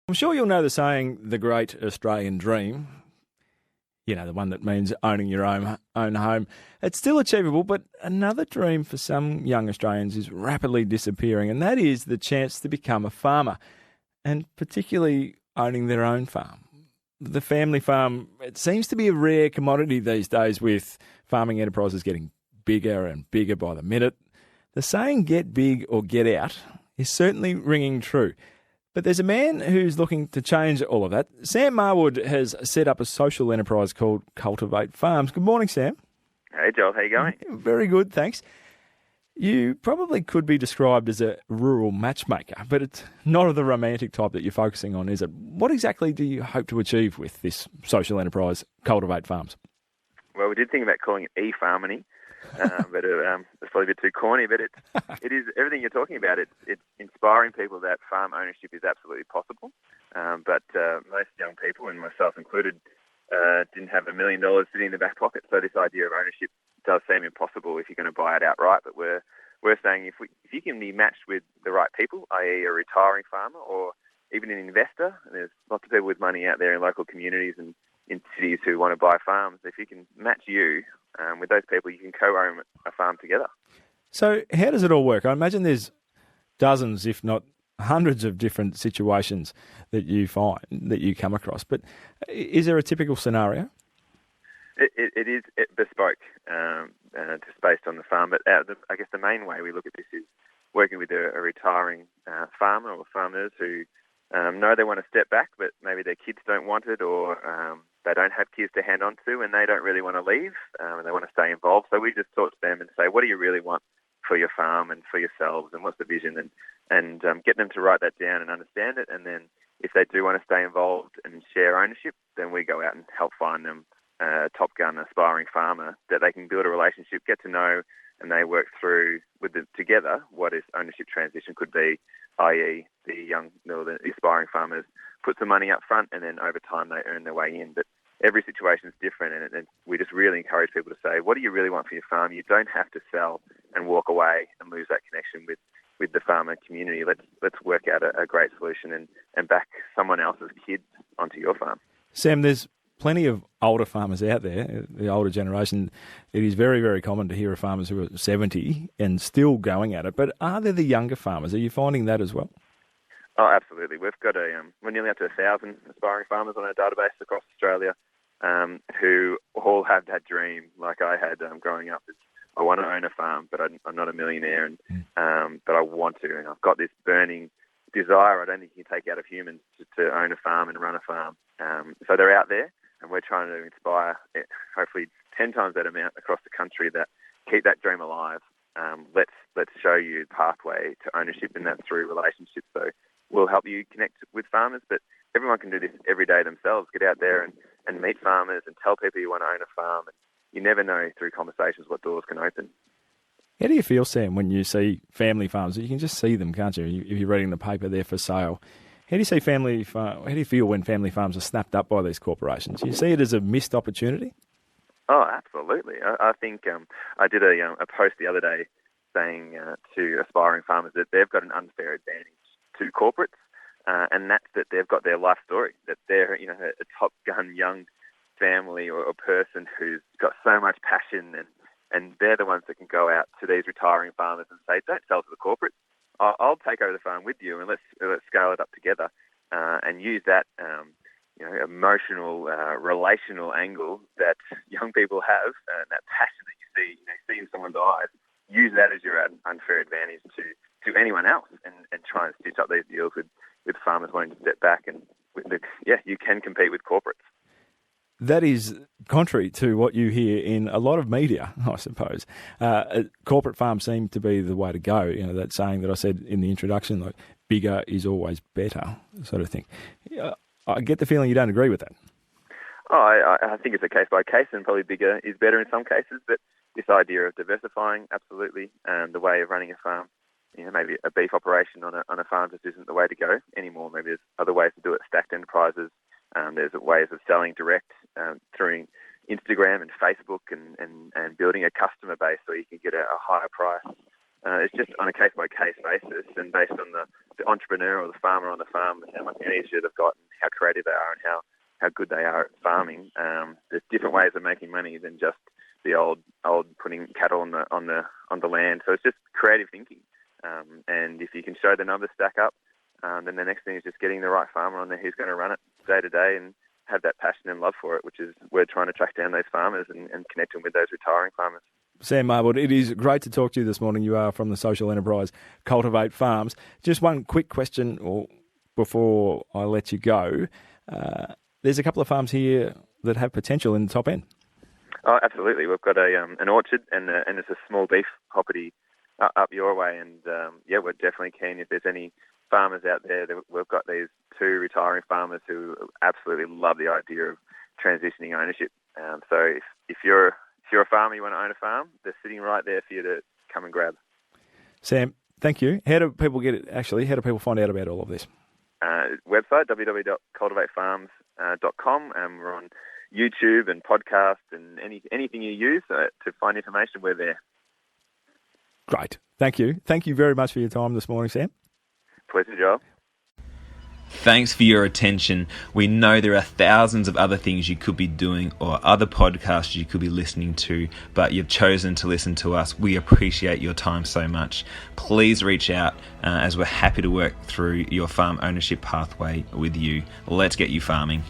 I'm sure you'll know the saying, the great Australian dream. You know, the one that means owning your own home. It's still achievable, but another dream for some young Australians is rapidly disappearing, and that is the chance to become a farmer, and particularly owning their own farm. The family farm, it seems to be a rare commodity these days, with farming enterprises getting bigger and bigger by the minute. The saying, get big or get out, is certainly ringing true. But there's a man who's looking to change all of that. Sam Marwood has set up a social enterprise called Cultivate Farms. Good morning, Sam. Hey, Joel. How you going? Very good, thanks. You probably could be described as a rural matchmaker, but it's not of the romantic type that you're focusing on, is it? What exactly do you hope to achieve with this social enterprise, Cultivate Farms? Well, we did think about calling it eFarmony, but it's probably a bit too corny. But it is everything you're talking about. It's inspiring people that farm ownership is absolutely possible. But most young people, and myself included, didn't have $1 million sitting in the back pocket. So this idea of ownership does seem impossible if you're going to buy it outright. But we're saying if you can be matched with the right people, i.e. a retiring farmer or even an investor, and there's lots of people with money out there in local communities and in cities who want to buy farms. If you can match you with those people, you can co-own a farm together. So how does it all work? I imagine there's dozens, if not hundreds of different situations that you find, that you come across. But is there a typical scenario? It is bespoke, just based on the farm. But I guess the main way we look at this is working with a retiring farmer or farmers who know they want to step back, but maybe their kids don't want it, or they don't have kids to hand on to, and they don't really want to leave, and they want to stay involved. So we just talk to them and say, what do you really want for your farm and for yourselves, and what's the vision, and get them to write that down and understand it. And then if they do want to stay involved and share ownership, then we go out and help find them a Top Gun aspiring farmer that they can build a relationship, get to know, and they work through together what this ownership transition could be, i.e. the aspiring farmers put some money up front, and then over time they earn their way in. But every situation is different, and we just really encourage people to say, what do you really want for your farm? You don't have to sell and walk away and lose that connection with the farmer community. Let's work out a great solution and back someone else's kids onto your farm. Sam, there's plenty of older farmers out there, the older generation. It is very, very common to hear of farmers who are 70 and still going at it. But are there the younger farmers? Are you finding that as well? Oh, absolutely. We've got we're nearly up to 1,000 aspiring farmers on our database across Australia, who all have that dream like I had growing up. I want to own a farm, but I'm not a millionaire, but I want to, and I've got this burning desire I don't think you can take out of humans to own a farm and run a farm. So they're out there, and we're trying to inspire hopefully 10 times that amount across the country that keep that dream alive. Let's show you the pathway to ownership, and that's through relationships. So we'll help you connect with farmers, but everyone can do this every day themselves. Get out there and meet farmers and tell people you want to own a farm. And you never know through conversations what doors can open. How do you feel, Sam, when you see family farms? You can just see them, can't you? If you're reading the paper, they're for sale. How do you feel when family farms are snapped up by these corporations? Do you see it as a missed opportunity? Oh, absolutely. I think I did a post the other day saying to aspiring farmers that they've got an unfair advantage to corporates, and that's that they've got their life story, that they're a Top Gun young family or a person who's got so much passion, and they're the ones that can go out to these retiring farmers and say, don't sell to the corporates. I'll take over the farm with you, and let's scale it up together, and use that emotional, relational angle that young people have, and that passion that you see in someone's eyes. Use that as your unfair advantage to anyone else, and try and stitch up these deals with farmers wanting to step back, and you can compete with corporates. That is contrary to what you hear in a lot of media, I suppose. Corporate farms seem to be the way to go. That saying that I said in the introduction, like bigger is always better, sort of thing. I get the feeling you don't agree with that. Oh, I think it's a case by case, and probably bigger is better in some cases. But this idea of diversifying, absolutely, the way of running a farm. Maybe a beef operation on a farm just isn't the way to go anymore. Maybe there's other ways to do it. Stacked enterprises. There's ways of selling direct through Instagram and Facebook, and building a customer base so you can get a higher price. It's just on a case-by-case basis, and based on the entrepreneur or the farmer on the farm, how much energy they've got and how creative they are and how good they are at farming. There's different ways of making money than just the old putting cattle on the land. So it's just creative thinking. And if you can show the numbers stack up, then the next thing is just getting the right farmer on there who's going to run it day to day and have that passion and love for it, which is we're trying to track down those farmers and connect them with those retiring farmers. Sam Marwood, it is great to talk to you this morning. You are from the social enterprise Cultivate Farms. Just one quick question before I let you go. There's a couple of farms here that have potential in the top end. Oh, absolutely. We've got an orchard and it's a small beef property up your way. And, we're definitely keen if there's any farmers out there. We've got these 2 retiring farmers who absolutely love the idea of transitioning ownership. So if you're a farmer, you want to own a farm, they're sitting right there for you to come and grab. Sam, thank you. How do people how do people find out about all of this? Website, www.cultivatefarms.com. We're on YouTube and podcast and anything you use to find information, we're there. Great. Thank you. Thank you very much for your time this morning, Sam. Pleasure, Joel. Thanks for your attention. We know there are thousands of other things you could be doing or other podcasts you could be listening to, but you've chosen to listen to us. We appreciate your time so much. Please reach out as we're happy to work through your farm ownership pathway with you. Let's get you farming.